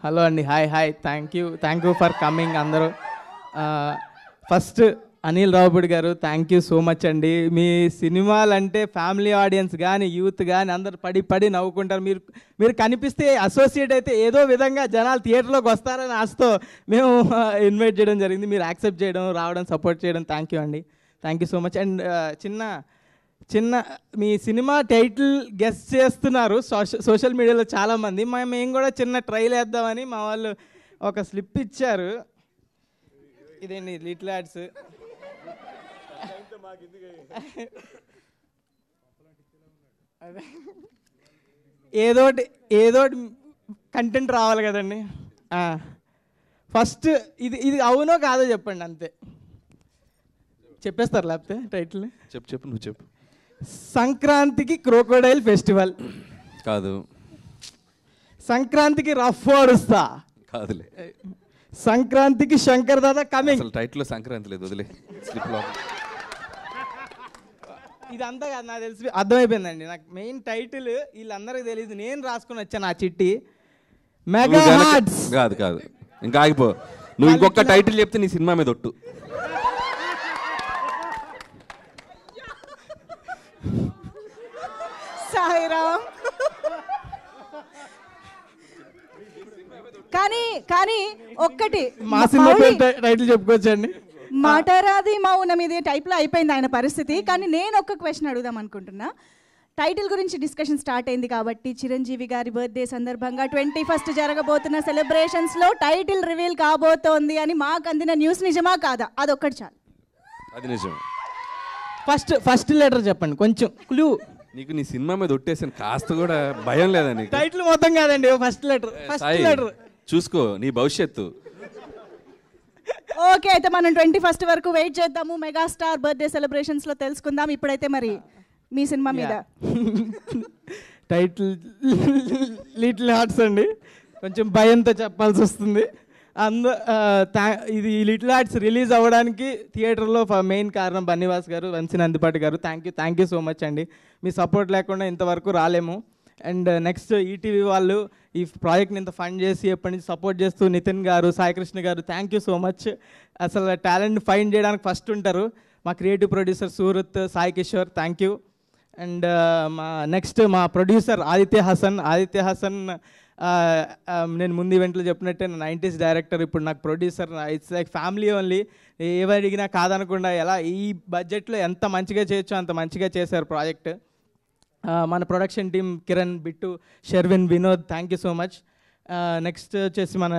Hello అండి, hi thank you for coming అందరూ. First Anil Ravipudi గారు, థ్యాంక్ యూ సో మచ్ అండి. మీ సినిమాలు అంటే ఫ్యామిలీ ఆడియన్స్ కానీ యూత్ కానీ అందరు పడి నవ్వుకుంటారు. మీరు కనిపిస్తే అసోసియేట్ అయితే ఏదో విధంగా జనాలు థియేటర్లోకి వస్తారని ఆశతో మేము ఇన్వైట్ చేయడం జరిగింది. మీరు యాక్సెప్ట్ చేయడం, రావడం, సపోర్ట్ చేయడం థ్యాంక్ యూ అండి. Thank you so much. And చిన్న మీ సినిమా టైటిల్ గెస్ చేస్తున్నారు సోషల్ మీడియాలో చాలామంది. మేము కూడా చిన్న ట్రైల్ వేద్దామని మా వాళ్ళు ఒక స్లిప్ ఇచ్చారు. ఇదేంటి లిటిల్ యాడ్స్. ఏదోటి కంటెంట్ రావాలి కదండి. ఫస్ట్ ఇది అవునో కాదో చెప్పండి, అంతే. చెప్పేస్తారు లేకపోతే టైటిల్. చెప్పు నువ్వు చెప్పు. సంక్రాంతికి క్రోకోడైల్ ఫెస్టివల్ కాదు. సంక్రాంతికి రఫ్ ఓడుస్తా కాదులే. సంక్రాంతికి శంకర్ దాదా కమింగ్. అసలు టైటిల్లో సంక్రాంతి లేదు, వదిలే. స్లిప్లో ఇదంతా కాదు, నాకు తెలిసి అర్థమైపోయిందండి. నాకు మెయిన్ టైటిల్ వీళ్ళందరికీ తెలియదు, నేను రాసుకుని వచ్చాను ఆ చిట్టి. Mega hearts. కాదు ఇంకా ఆగిపో. నువ్వు ఇంకొక టైటిల్ చెప్తే నీ సినిమా మీద ఒట్టు. సాయిరామ్. కానీ ఒక్కటి మా సినిమా టైటిల్ చెప్పుకోవచ్చండి. మాటరాది మౌనం ఇది టైప్లో అయిపోయింది ఆయన పరిస్థితి. కానీ నేను ఒక్క క్వశ్చన్ అడుగుదాం అనుకుంటున్నా. టైటిల్ గురించి డిస్కషన్ స్టార్ట్ అయింది కాబట్టి చిరంజీవి గారి బర్త్డే సందర్భంగా 21st జరగబోతున్న సెలబ్రేషన్స్లో టైటిల్ రివీల్ కాబోతోంది అని మాకు అందిన న్యూస్ నిజమా కాదా? అదొక్కటి చాలు. అది నిజం. ఫస్ట్ లెటర్ చెప్పండి, కొంచెం క్లూ. నీకు నీ సినిమా మీద ఒట్టేసాను, కాస్త కూడా భయం లేదా నీకు? టైటిల్ మొత్తం కాదండి, ఫస్ట్ లెటర్ చూసుకో నీ భవిష్యత్తు. ఓకే, అయితే మనం 21st వరకు వెయిట్ చేద్దాము. మెగాస్టార్ బర్త్డే సెలబ్రేషన్స్లో తెలుసుకుందాం. ఇప్పుడైతే మరి మీ సినిమా మీద టైటిల్ లిటిల్ హార్ట్స్ అండి. కొంచెం భయంతో చెప్పాల్సి వస్తుంది. ఇది లిటిల్ హార్ట్స్ రిలీజ్ అవ్వడానికి థియేటర్లో మెయిన్ కారణం బన్నీవాస్ గారు, వంశీ నందిపాటి గారు. థ్యాంక్ యూ సో మచ్ అండి. మీ సపోర్ట్ లేకుండా ఇంతవరకు రాలేము. అండ్ నెక్స్ట్ ఈటీవీ వాళ్ళు ఈ ప్రాజెక్ట్ని ఇంత ఫండ్ చేసి ఎప్పటి నుంచి సపోర్ట్ చేస్తూ నితిన్ గారు, సాయికృష్ణ గారు, థ్యాంక్ యూ సో మచ్. అసలు టాలెంట్ ఫైండ్ చేయడానికి ఫస్ట్ ఉంటారు. మా creative producer Surat, Sai Kishore, thank you. And మా ప్రొడ్యూసర్ ఆదిత్య హసన్ నేను ముందు ఈవెంట్లో చెప్పినట్టే 90s డైరెక్టర్, ఇప్పుడు నాకు producer. It's like family only. ఏవి అడిగినా కాదనకుండా ఎలా ఈ బడ్జెట్లో ఎంత మంచిగా చేయొచ్చో అంత మంచిగా చేశారు ప్రాజెక్ట్. మన production team Kiran, Bittu, Sherwin, Vinod, thank you so much. Next వచ్చేసి మన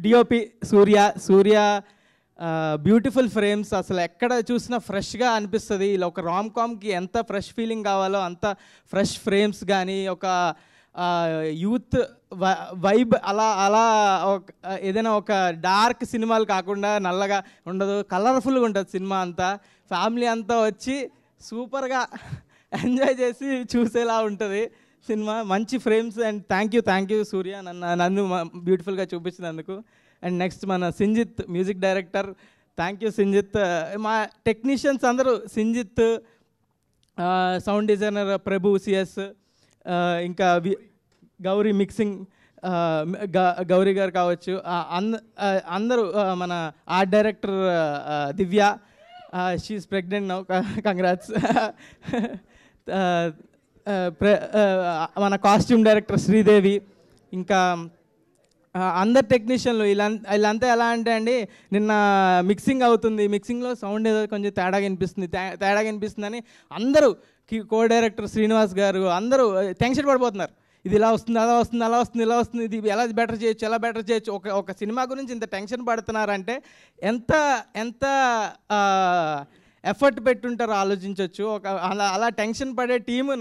డిఓపి సూర్య బ్యూటిఫుల్ ఫ్రేమ్స్. అసలు ఎక్కడ చూసినా ఫ్రెష్గా అనిపిస్తుంది. ఇలా ఒక రామ్ కామ్కి ఎంత ఫ్రెష్ ఫీలింగ్ కావాలో అంత ఫ్రెష్ ఫ్రేమ్స్ కానీ, ఒక యూత్ వైబ్ అలా ఏదైనా ఒక డార్క్ సినిమాలు కాకుండా నల్లగా ఉండదు, కలర్ఫుల్గా ఉంటుంది సినిమా అంతా. ఫ్యామిలీ అంతా వచ్చి సూపర్గా ఎంజాయ్ చేసి చూసేలా ఉంటుంది సినిమా. మంచి ఫ్రేమ్స్. అండ్ థ్యాంక్ యూ సూర్య నన్ను బ్యూటిఫుల్గా చూపించినందుకు. అండ్ నెక్స్ట్ మన Sinjith music director, thank you Sinjith. మా టెక్నీషియన్స్ అందరూ సింజిత్, సౌండ్ డిజైనర్ ప్రభు సిఎస్, ఇంకా గౌరీ మిక్సింగ్ గౌరీ గారు కావచ్చు, అందరూ, మన ఆర్ట్ డైరెక్టర్ దివ్య, షీఈస్ ప్రెగ్నెంట్ నౌ, కంగ్రాట్స్. మన కాస్ట్యూమ్ డైరెక్టర్ శ్రీదేవి, ఇంకా అందరు టెక్నీషియన్లు వీళ్ళంతా ఎలా అంటే అండి, నిన్న మిక్సింగ్ అవుతుంది, మిక్సింగ్లో సౌండ్ ఏదో కొంచెం తేడాగా వినిపిస్తుందని అందరూ, కో డైరెక్టర్ శ్రీనివాస్ గారు అందరూ టెన్షన్ పడిపోతున్నారు. ఇది ఇలా వస్తుంది, అలా వస్తుంది, ఇది ఎలా బెటర్ చేయొచ్చు. ఒక సినిమా గురించి ఇంత టెన్షన్ పడుతున్నారంటే ఎంత ఎఫర్ట్ పెట్టుంటారో ఆలోచించవచ్చు. అలా టెన్షన్ పడే టీము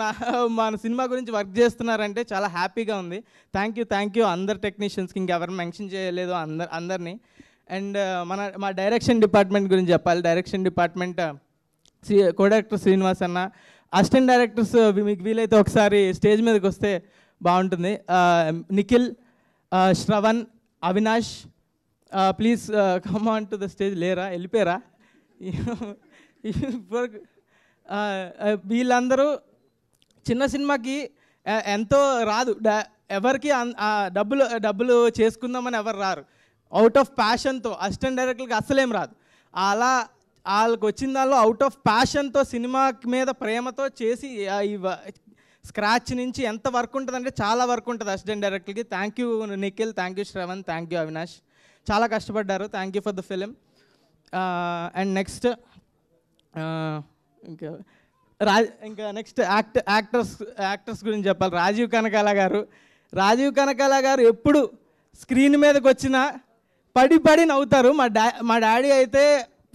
మన సినిమా గురించి వర్క్ చేస్తున్నారంటే చాలా హ్యాపీగా ఉంది. థ్యాంక్ యూ అందరు టెక్నీషియన్స్కి, ఇంకెవరు మెన్షన్ చేయలేదు అందరినీ. అండ్ మా డైరెక్షన్ డిపార్ట్మెంట్ గురించి చెప్పాలి. Direction department co director Srinivas అన్న, అసిస్టెంట్ డైరెక్టర్స్ మీకు వీలైతే ఒకసారి స్టేజ్ మీదకి వస్తే బాగుంటుంది. Nikhil, Shravan, Avinash, please come on to the stage. లేరా, వెళ్ళిపోయారా? వీళ్ళందరూ చిన్న సినిమాకి ఎంతో రాదు, ఎవరికి డబ్బులు చేసుకుందామని ఎవరు రారు. అవుట్ ఆఫ్ ప్యాషన్తో అసిస్టెంట్ డైరెక్టర్కి అస్సలేం రాదు. అలా వాళ్ళకి వచ్చిన దానిలో అవుట్ ఆఫ్ ప్యాషన్తో సినిమా మీద ప్రేమతో చేసి స్క్రాచ్ నుంచి ఎంత వర్క్ ఉంటుందంటే చాలా వర్క్ ఉంటుంది అసిస్టెంట్ డైరెక్టర్కి. Thank you Nikhil, thank you Shravan, thank you Avinash, చాలా కష్టపడ్డారు. Thank you for the film. And next ఇంకా నెక్స్ట్ యాక్టర్స్ గురించి చెప్పాలి. రాజీవ్ కనకాల గారు ఎప్పుడు స్క్రీన్ మీదకి వచ్చినా పడి నవ్వుతారు. మా డాడీ అయితే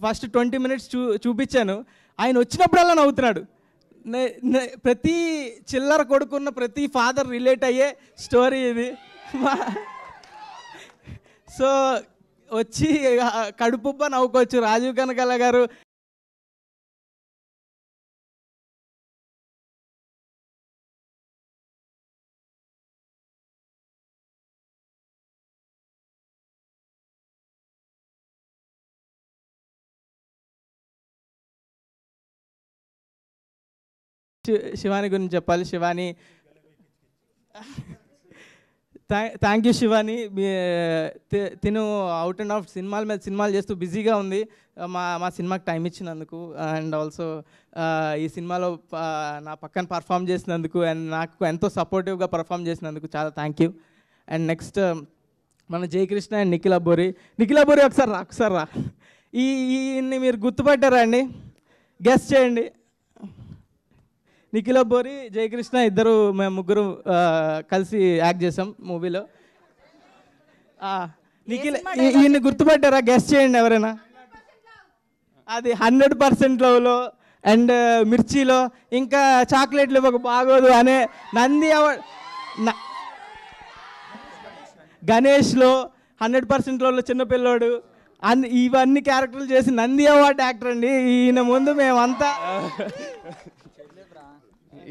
ఫస్ట్ 20 minutes చూపించాను, ఆయన వచ్చినప్పుడల్లా నవ్వుతున్నాడు. ప్రతి చిల్లర కొడుకున్న ప్రతి ఫాదర్ రిలేట్ అయ్యే స్టోరీ ఇది. సో వచ్చి కడుపుబ్బ నవ్వుకోవచ్చు. రాజీవ్ కనకాల గారు శివాని గురించి చెప్పాలి. Shivani, thank you Shivani. తిను అవుట్ అండ్ అవుట్ సినిమాలు చేస్తూ బిజీగా ఉంది. మా సినిమాకి టైం ఇచ్చినందుకు అండ్ ఆల్సో ఈ సినిమాలో నా పక్కన పర్ఫామ్ చేసినందుకు అండ్ నాకు ఎంతో సపోర్టివ్గా పర్ఫామ్ చేసినందుకు చాలా థ్యాంక్ యూ. అండ్ నెక్స్ట్ మన జయకృష్ణ అండ్ నిఖిల్ అబ్బోరి ఒకసారి రా. ఈయన్ని మీరు గుర్తుపట్టారా అండి? గెస్ చేయండి. నిఖిల్ అబ్బోరి, జయకృష్ణ ఇద్దరు మేము ముగ్గురు కలిసి యాక్ట్ చేసాం మూవీలో. నిఖిల్ ఈయన్ని గుర్తుపట్టారా? గెస్ చేయండి ఎవరైనా. అది 100% లవ్లో అండ్ మిర్చిలో, ఇంకా చాక్లెట్లు ఇవ్వక బాగోదు అనే నంది అవార్డ్, గణేష్లో 100% లవ్లో చిన్నపిల్లోడు, ఇవన్నీ క్యారెక్టర్లు చేసి నంది అవార్డ్ యాక్టర్ అండి ఈయన. ముందు మేమంతా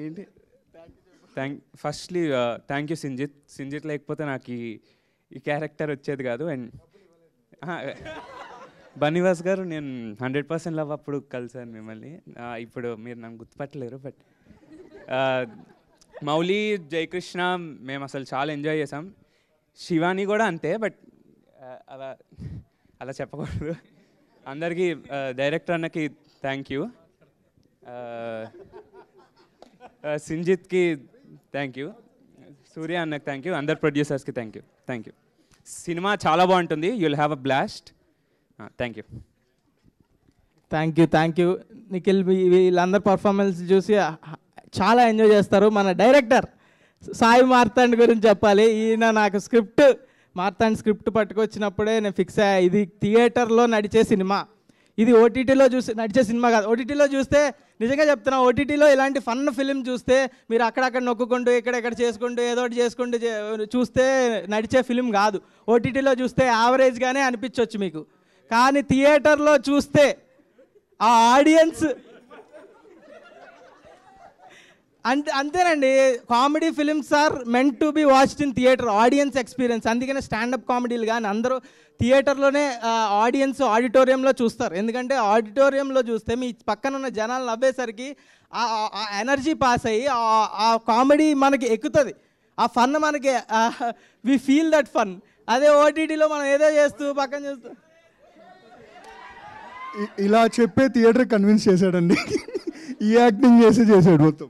ఏంటి ఫస్ట్లీ థ్యాంక్ యూ సింజిత్ లేకపోతే నాకు ఈ క్యారెక్టర్ వచ్చేది కాదు. అండ్ బన్నీవాస్ గారు, నేను 100% లవ్ అప్పుడు కలిసాను మిమ్మల్ని. ఇప్పుడు మీరు నన్ను గుర్తుపట్టలేరు. బట్ మౌలి, జయకృష్ణ మేము అసలు చాలా ఎంజాయ్ చేసాం. శివాని కూడా అంతే. బట్ అలా చెప్పకూడదు. అందరికీ డైరెక్టర్ అన్నకి థ్యాంక్ యూ, సింజిత్కి థ్యాంక్ యూ, సూర్య అన్నకి థ్యాంక్ యూ, అందరు ప్రొడ్యూసర్స్కి థ్యాంక్ యూ. సినిమా చాలా బాగుంటుంది. You will have a blast. Thank you. Nikhil, వీళ్ళందరూ పర్ఫార్మెన్స్ చూసి చాలా ఎంజాయ్ చేస్తారు. మన డైరెక్టర్ సాయి మార్తాండ్ గురించి చెప్పాలి. ఈయన నాకు మార్తాండ్ స్క్రిప్ట్ పట్టుకొచ్చినప్పుడే నేను ఫిక్స్ అయ్యా, ఇది థియేటర్లో నడిచే సినిమా, ఇది ఓటీటీలో నడిచే సినిమా కాదు. ఓటీటీలో చూస్తే నిజంగా చెప్తున్నా, ఓటీటీలో ఇలాంటి ఫన్ ఫిలిం చూస్తే మీరు అక్కడక్కడ నొక్కుంటూ ఇక్కడెక్కడ చేసుకుంటూ ఏదో ఒకటి చేసుకుంటూ చూస్తే నడిచే ఫిలిం కాదు. ఓటీటీలో చూస్తే యావరేజ్గానే అనిపించవచ్చు మీకు, కానీ థియేటర్లో చూస్తే ఆ ఆడియన్స్ అంతేనండి. Comedy films are meant to be watched in theatre, audience experience. అందుకనే స్టాండప్ కామెడీలు కానీ అందరూ థియేటర్లోనే ఆడిటోరియంలో చూస్తారు. ఎందుకంటే ఆడిటోరియంలో చూస్తే మీ పక్కన ఉన్న జనాలు నవ్వేసరికి ఆ ఎనర్జీ పాస్ అయ్యి ఆ కామెడీ మనకి ఎక్కుతుంది, ఆ ఫన్ మనకి వి ఫీల్ దట్ ఫన్. అదే ఓటీటీలో మనం ఏదో చేస్తూ పక్కన చూస్తూ ఇలా చెప్పే థియేటర్ కన్విన్స్ చేశాడండి. ఈ యాక్టింగ్ చేసాడు మొత్తం.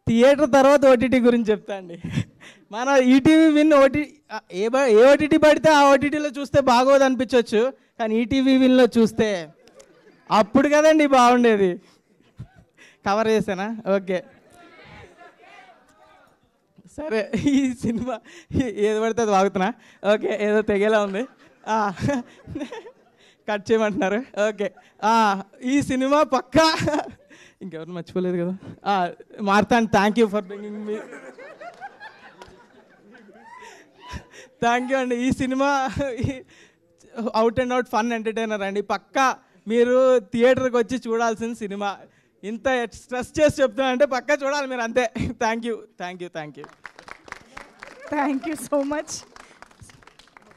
థియేటర్ తర్వాత ఓటీటీ గురించి చెప్తా అండి. మన ఈటీవీ విన్ ఏ ఓటీటీ పడితే ఆ ఓటీటీలో చూస్తే బాగోదు అనిపించవచ్చు, కానీ ఈటీవీ విన్లో చూస్తే అప్పుడు కదండి బాగుండేది. కవర్ చేసానా? ఓకే, సరే. ఈ సినిమా ఏది పడితే అది వాగుతున్నా. ఓకే, ఏదో తెగేలా ఉంది, కట్ చేయమంటున్నారు. ఓకే, ఈ సినిమా పక్కా ఇంకెవరు మర్చిపోలేదు కదా. Martand, thank you for bringing me. Thank you అండి. ఈ cinema out and out fun entertainer అండి. పక్కా మీరు థియేటర్కి వచ్చి చూడాల్సిన సినిమా. ఇంత స్ట్రెస్ చేసి చెప్తున్నా అంటే పక్కా చూడాలి మీరు, అంతే. Thank you so much.